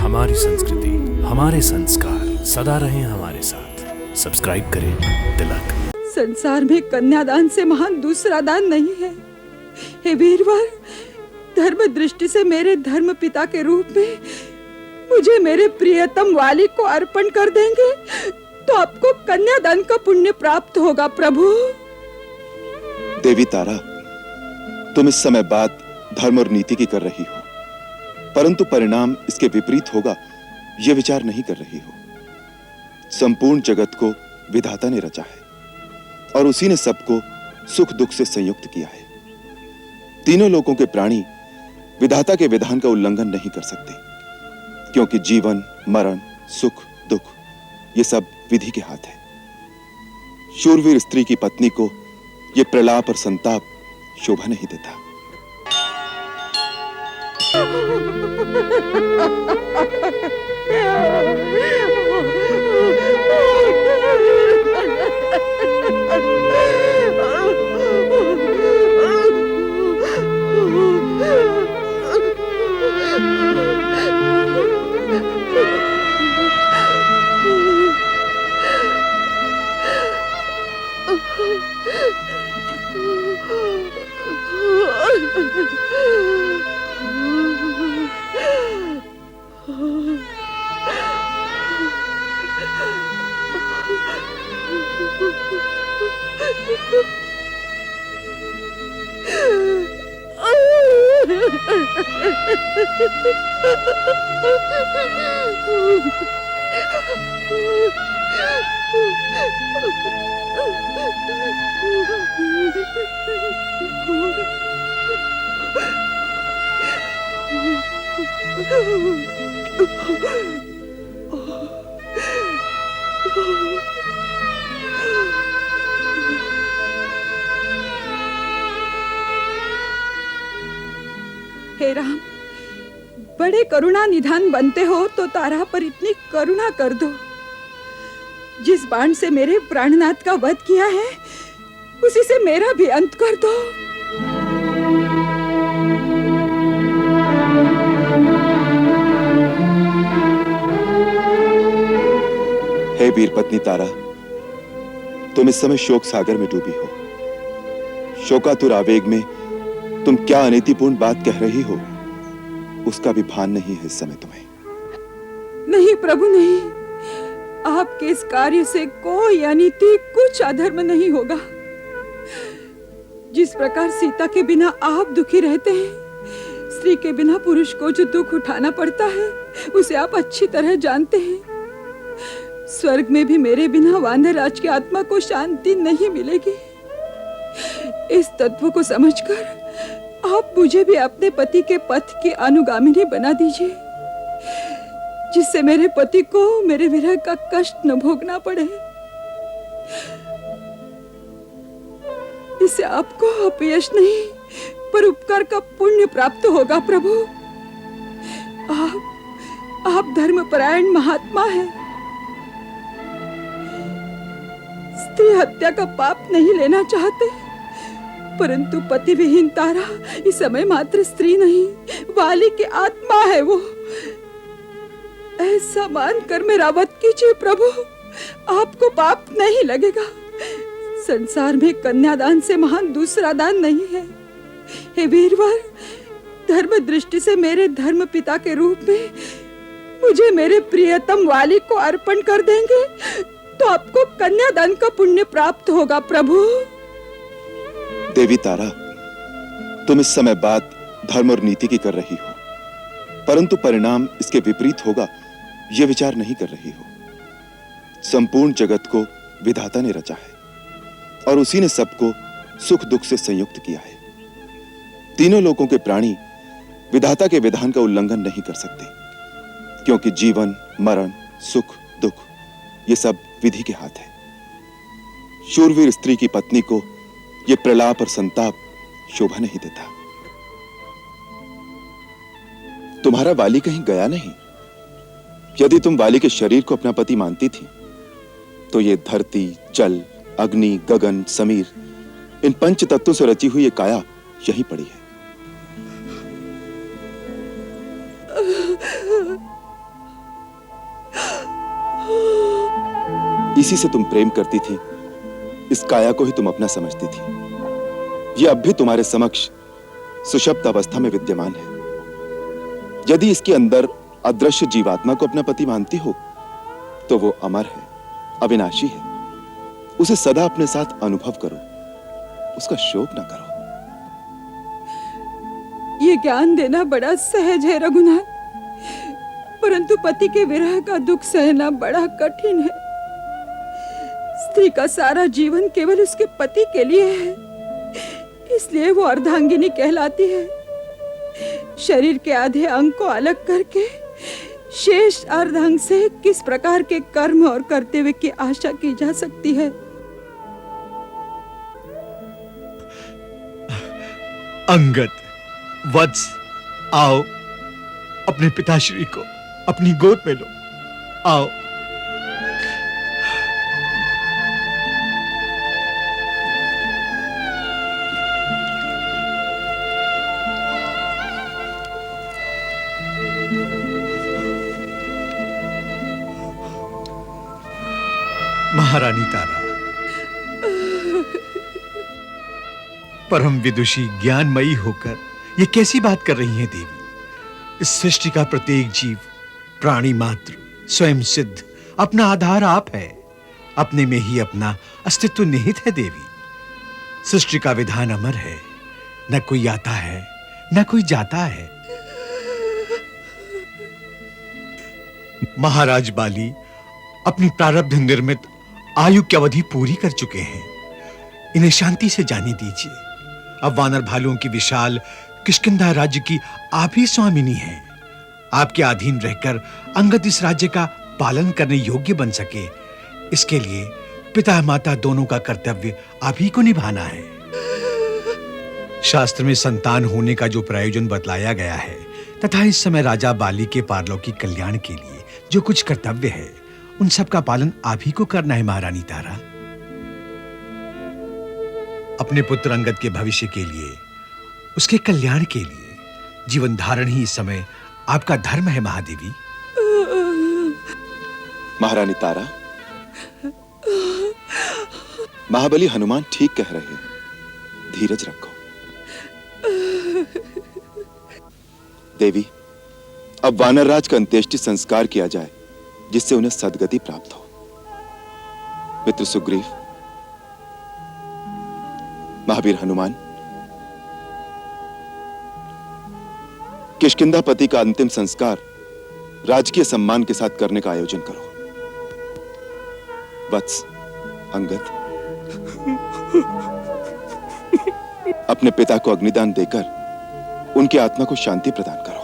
हमारी संस्कृति, हमारे संस्कार सदा रहें हमारे साथ। सब्सक्राइब करें तिलक। संसार में कन्यादान से महान दूसरा दान नहीं है। हे वीरवर, धर्म दृष्टि से मेरे धर्म पिता के रूप में मुझे मेरे प्रियतम वाली को अर्पण कर देंगे तो आपको कन्यादान का पुण्य प्राप्त होगा प्रभु। देवी तारा, तुम इस समय बात धर्म और नीति की कर रही हो, परंतु परिणाम इसके विपरीत होगा यह विचार नहीं कर रही हो। संपूर्ण जगत को विधाता ने रचा है और उसी ने सबको सुख दुख से संयुक्त किया है। तीनों लोकों के प्राणी विधाता के विधान का उल्लंघन नहीं कर सकते, क्योंकि जीवन, मरण, सुख, दुख ये सब विधि के हाथ है। शूरवीर स्त्री की पत्नी को यह प्रलाप और संताप शोभा नहीं देता। हे राम, बड़े करुणा निधान बनते हो तो तारा पर इतनी करुणा कर दो। जिस बाण से मेरे प्राणनाथ का वध किया है उसी से मेरा भी अंत कर दो। हे वीर पत्नी तारा, तुम इस समय शोक सागर में डूबी हो। शोकातुर आवेग में तुम क्या अनीतिपूर्ण बात कह रही हो उसका भी भान नहीं है इस समय तुम्हें। नहीं प्रभु, नहीं। आपके इस कार्य से कोई अनीति, कुछ अधर्म नहीं होगा। जिस प्रकार सीता के बिना आप दुखी रहते हैं, स्त्री के बिना पुरुष को जो दुख उठाना पड़ता है उसे आप अच्छी तरह जानते हैं। स्वर्ग में भी मेरे बिना वानरराज की आत्मा को शांति नहीं मिलेगी। इस तत्व को समझकर आप मुझे भी अपने पति के पथ की अनुगामिनी बना दीजिए, जिससे मेरे पति को मेरे विरह का कष्ट न भोगना पड़े। इससे आपको अपयश नहीं पर उपकार का पुण्य प्राप्त होगा प्रभु। आप धर्मपरायण महात्मा हैं। स्त्री हत्या का पाप नहीं लेना चाहते, परंतु पति विहीन तारा इस समय मात्र स्त्री नहीं, वाली की आत्मा है वो। ऐसा मानकर मेरा वध कीजिए प्रभु, आपको पाप नहीं लगेगा। संसार में कन्यादान से महान दूसरा दान नहीं है। हे वीरवर, धर्म दृष्टि से मेरे धर्म पिता के रूप में मुझे मेरे प्रियतम वाली को अर्पण कर देंगे तो आपको कन्यादान का पुण्य प्राप्त होगा प्रभु। देवी तारा, तुम इस समय बात धर्म और नीति की कर रही हो, परंतु परिणाम इसके विपरीत होगा यह विचार नहीं कर रही हो। संपूर्ण जगत को विधाता ने रचा है और उसी ने सबको सुख दुख से संयुक्त किया है। तीनों लोकों के प्राणी विधाता के विधान का उल्लंघन नहीं कर सकते, क्योंकि जीवन, मरण, सुख, दुख ये सब विधि के हाथ है। शूरवीर स्त्री की पत्नी को यह प्रलाप और संताप शोभा नहीं देता। तुम्हारा वाली कहीं गया नहीं। यदि तुम वाली के शरीर को अपना पति मानती थी तो ये धरती, जल, अग्नि, गगन, समीर इन पंच तत्वों से रची हुई ये काया यहीं पड़ी है। इसी से तुम प्रेम करती थी, इस काया को ही तुम अपना समझती थी। यह अब भी तुम्हारे समक्ष सुषुप्त अवस्था में विद्यमान है। यदि इसके अंदर अदृश्य जीवात्मा को अपना पति मानती हो तो वो अमर है, अविनाशी है। उसे सदा अपने साथ अनुभव करो, उसका शोक ना करो। ये ज्ञान देना बड़ा सहज है रघुनाथ, परंतु पति के विरह का दुख सहना बड़ा कठिन है। स्त्री का सारा जीवन केवल उसके पति के लिए है, इसलिए वो अर्धांगिनी कहलाती है। शरीर के आधे अंग को अलग करके शेष अर्धांग से किस प्रकार के कर्म और कर्तव्य की आशा की जा सकती है? अंगद, वत्स, आओ, अपने पिताश्री को अपनी गोद में लो। आओ। महारानी तारा, परम विदुषी ज्ञानमयी होकर ये कैसी बात कर रही हैं देवी? इस सृष्टि का प्रत्येक जीव, प्राणी मात्र, स्वयं सिद्ध, अपना आधार आप है। अपने में ही अपना अस्तित्व निहित है देवी। सृष्टि का विधान अमर है, न कोई आता है न कोई जाता है। महाराज बाली अपनी प्रारब्ध निर्मित आयु की अवधि पूरी कर चुके हैं। इन्हें शांति से जाने दीजिए। अब वानर भालुओं की विशाल किष्किंधा राज्य की आप ही स्वामिनी हैं। आपके अधीन रहकर अंगद इस राज्य का पालन करने योग्य बन सके, इसके लिए पिता माता दोनों का कर्तव्य आप ही को निभाना है। शास्त्र में संतान होने का जो प्रयोजन बतलाया गया है तथा इस समय राजा बाली के पारलौकिक कल्याण के लिए जो कुछ कर्तव्य है, उन सब का पालन आप ही को करना है महारानी तारा। अपने पुत्र अंगद के भविष्य के लिए, उसके कल्याण के लिए जीवन धारण ही इस समय आपका धर्म है महादेवी। महारानी तारा, महाबली हनुमान ठीक कह रहे हैं, धीरज रखो। देवी, अब वानरराज का अंत्येष्टि संस्कार किया जाए जिससे उन्हें सद्गति प्राप्त हो। मित्र सुग्रीव, महावीर हनुमान, किष्किंधापति का अंतिम संस्कार राजकीय सम्मान के साथ करने का आयोजन करो। वत्स, अंगद, अपने पिता को अग्निदान देकर उनकी आत्मा को शांति प्रदान करो।